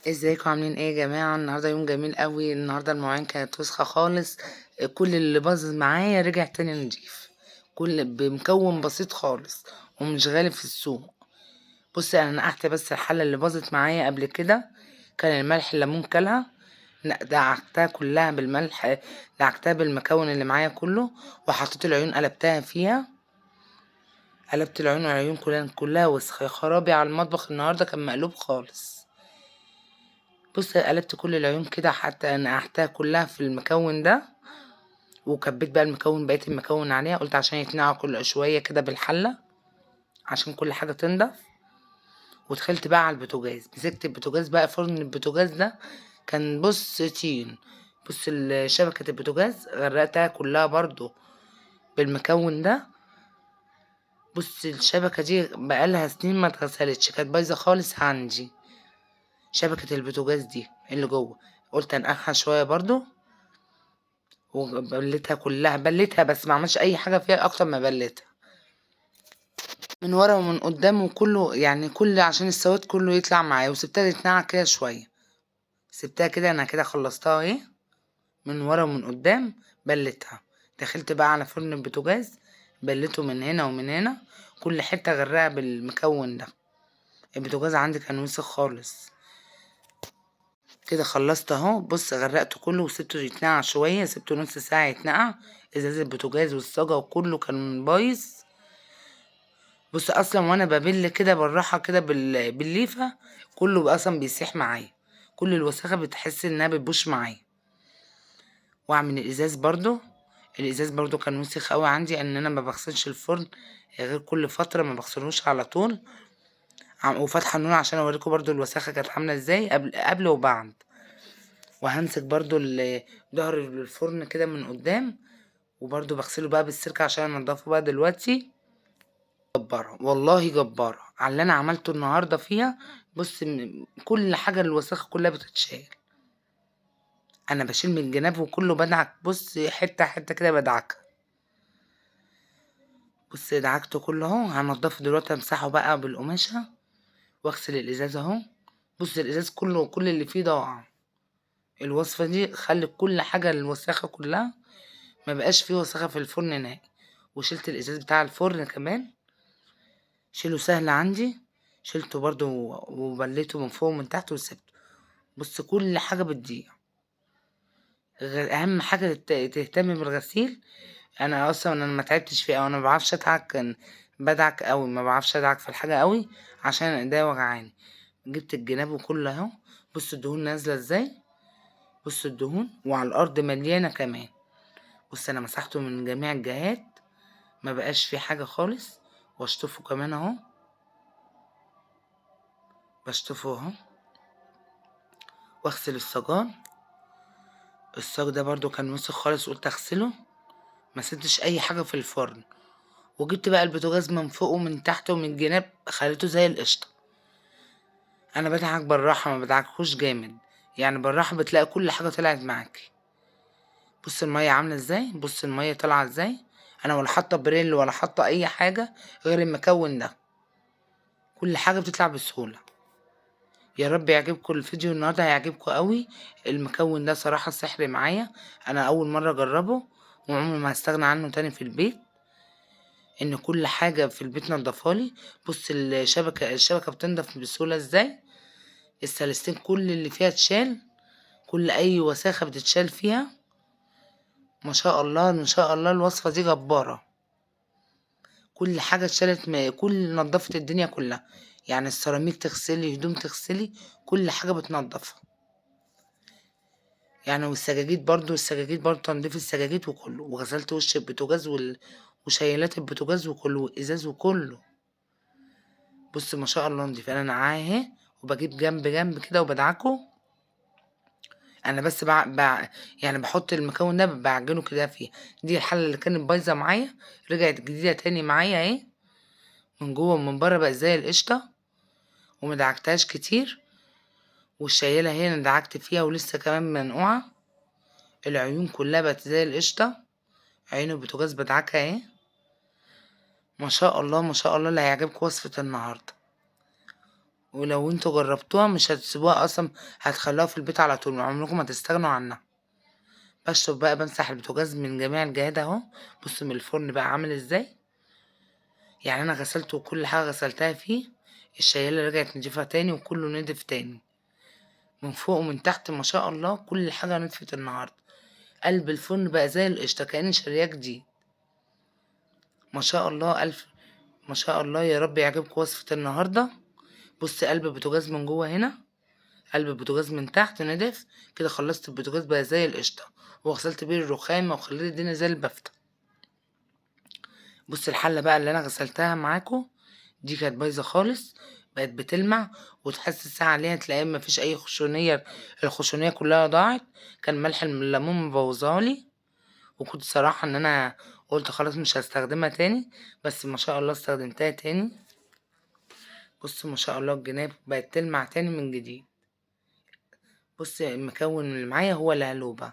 ازيكم عاملين ايه يا جماعة؟ النهاردة يوم جميل قوي. النهاردة المواعين كانت وسخة خالص. كل اللي باظ معايا رجع تاني نضيف، كل بمكون بسيط خالص ومش غالي في السوق. بصي انا نقعت بس الحلة اللي باظت معايا قبل كده، كان الملح الليمون كلها. دعكتها كلها بالملح، دعكتها بالمكون اللي معايا كله، وحطيت العيون قلبتها فيها. قلبت العيون والعيون كلها وسخة. يا خرابي على المطبخ النهاردة كان مقلوب خالص. بص قلبت كل العيون كده حتى نقعتها كلها في المكون ده، وكبيت بقى بقية المكون عليها. قلت عشان يتنقع كل شوية كده بالحلة عشان كل حاجة تنضف. ودخلت بقى على البوتاجاز، مسكت البوتاجاز بقى، فرن البوتاجاز ده كان بص طين. بص شبكة البوتاجاز غرقتها كلها برضو بالمكون ده. بص الشبكة دي بقالها سنين ما اتغسلتش، كانت بايظة خالص عندي شبكة البوتاجاز دي اللي جوه. قلت انقعها شوية برضو وبلتها كلها، بلتها بس ما عملش اي حاجه فيها اكتر ما بلتها من ورا ومن قدام وكله، يعني كل عشان السواد كله يطلع معايا. وسبتها تتنقع كده شويه، سبتها كده. انا كده خلصتها اهي من ورا ومن قدام، بلتها. دخلت بقى على فرن البوتاجاز، بلته من هنا ومن هنا، كل حته غرقها بالمكون ده. البوتاجاز عندي كان وسخ خالص. كده خلصت اهو. بص غرقته كله وسبته يتنقع شويه، سبته نص ساعه يتنقع. ازاز البوتاجاز والصاجه وكله كان بايظ. بص اصلا وانا ببل كده بالراحه كده بالليفه، كله بقى اصلا بيسيح معايا، كل الوساخه بتحس انها بتبوش معايا. واعمل الازاز برضو. الازاز برضو كان وسخ قوي عندي، ان انا ما بغسلش الفرن غير كل فتره، ما بغسلوش على طول. وفاتحه النور عشان اوريكم برضو الوساخه كانت عامله ازاي قبل وبعد. وهمسك برضو ظهر الفرن كده من قدام، وبرضو بغسله بقى بالسلك عشان انضفه بقى دلوقتي. جبارة والله، جبارة على اللي انا عملته النهاردة فيها. بص كل حاجة الوساخة كلها بتتشال. انا بشيل من الجناب وكله بدعك. بص حتة حتة كده بدعكها. بص دعكته كله اهو. هنضفه دلوقتي، امسحه بقى بالقماشة واغسل الازاز اهو. بص الازاز كله كل اللي فيه ضاع. الوصفة دي خلت كل حاجة الوساخة كلها، ما بقاش فيه وساخة في الفرن نهائي. وشلت الازاز بتاع الفرن كمان، شيله سهل عندي. شلته برضو وبليته من فوق ومن تحت وسبته. بص كل حاجة بتضيع. اهم حاجة تهتم بالغسيل. انا اصلا انا ما تعبتش فيه، او انا ما بعرفش ادعك. بدعك قوي، ما بعرفش ادعك في الحاجة قوي عشان ايديا وجعاني. جبت الجناب وكله اهو. بص الدهون نازلة ازاي، بص الدهون، وعلى الارض مليانة كمان. بص انا مسحته من جميع الجهات، ما بقاش فيه حاجة خالص. واشطفه كمان اهو، بشطفه اهو. واغسل الصاجان. الصاج ده برضو كان وسخ خالص، قلت اغسله. ما سبتش اي حاجة في الفرن. وجبت بقى البوتاجاز من فوق ومن تحت ومن الجناب، خليته زي القشطة. انا بدعك بالراحة، ما بدعكهوش جامد، يعني بالراحة بتلاقي كل حاجة طلعت معاكي. بص المية عاملة ازاي، بص المية طالعة ازاي. انا ولا حاطة بريل ولا حاطة اي حاجة غير المكون ده. كل حاجة بتطلع بسهولة. يا رب يعجبكم الفيديو النهارده، هيعجبكم قوي. المكون ده صراحة سحر معايا، انا اول مرة اجربه وعمري ما هستغنى عنه تاني في البيت. ان كل حاجة في البيت نضفالي. بص الشبكة بتنضف بسهولة ازاي. السلستين كل اللي فيها اتشال، كل اي وساخة بتتشال فيها. ما شاء الله ما شاء الله، الوصفة دي جبارة. كل حاجة اتشالت، كل نضفت الدنيا كلها. يعني السيراميك تغسلي، هدوم تغسلي، كل حاجة بتنضفها. يعني السجاجيد برضو تنظيف السجاجيد وكله. وغسلت وش البوتاجاز وشيلات البوتاجاز وكله والازاز وكله. بص ما شاء الله نضيف. انا معاه اهي، وبجيب جنب جنب كده وبدعكه. انا بس يعني بحط المكون ده بعجنه كده فيه. دي الحله اللي كانت بايظه معايا، رجعت جديده تاني معايا اهي. من جوه ومن بره بقت زي القشطه، ومدعكتهاش كتير. والشياله هي انا دعكت فيها ولسه كمان منقوعه. العيون كلها بقت زي القشطه. عين البوتاجاز بدعكها اهي. ما شاء الله ما شاء الله، اللي هيعجبكم وصفه النهارده. ولو انتوا جربتوها مش هتسيبوها اصلا، هتخلوها في البيت على طول، عمركم ما تستغنوا عنها. بشطف بقى، بمسح البوتاجاز من جميع الجهات اهو. بصوا من الفرن بقى عامل ازاي. يعني انا غسلته وكل حاجه غسلتها فيه، الشياله رجعت نضيفها تاني وكله نضف تاني، من فوق ومن تحت ما شاء الله كل حاجه نضفت النهارده. قلب الفرن بقى زي القشطه كأني شارياه جديد. ما شاء الله الف ما شاء الله. يا رب يعجبكم وصفه النهارده. بص قلب البوتاجاز من جوه هنا، قلب البوتاجاز من تحت نضف. كده خلصت البوتاجاز بقى زي القشطه، وغسلت بيه الرخامه وخليت الدنيا زي البفتة. بص الحله بقى اللي انا غسلتها معاكم دي كانت بايظه خالص، بقت بتلمع، وتحس الساعه عليها تلاقيها مفيش اي خشونيه، الخشونيه كلها ضاعت. كان ملح الليمون مبوظهالي، وكنت صراحه ان انا قلت خلاص مش هستخدمها تاني، بس ما شاء الله استخدمتها تاني. بص ما شاء الله الجناب بقت تلمع تاني من جديد. بص المكون اللي معايا هو الهلوبة،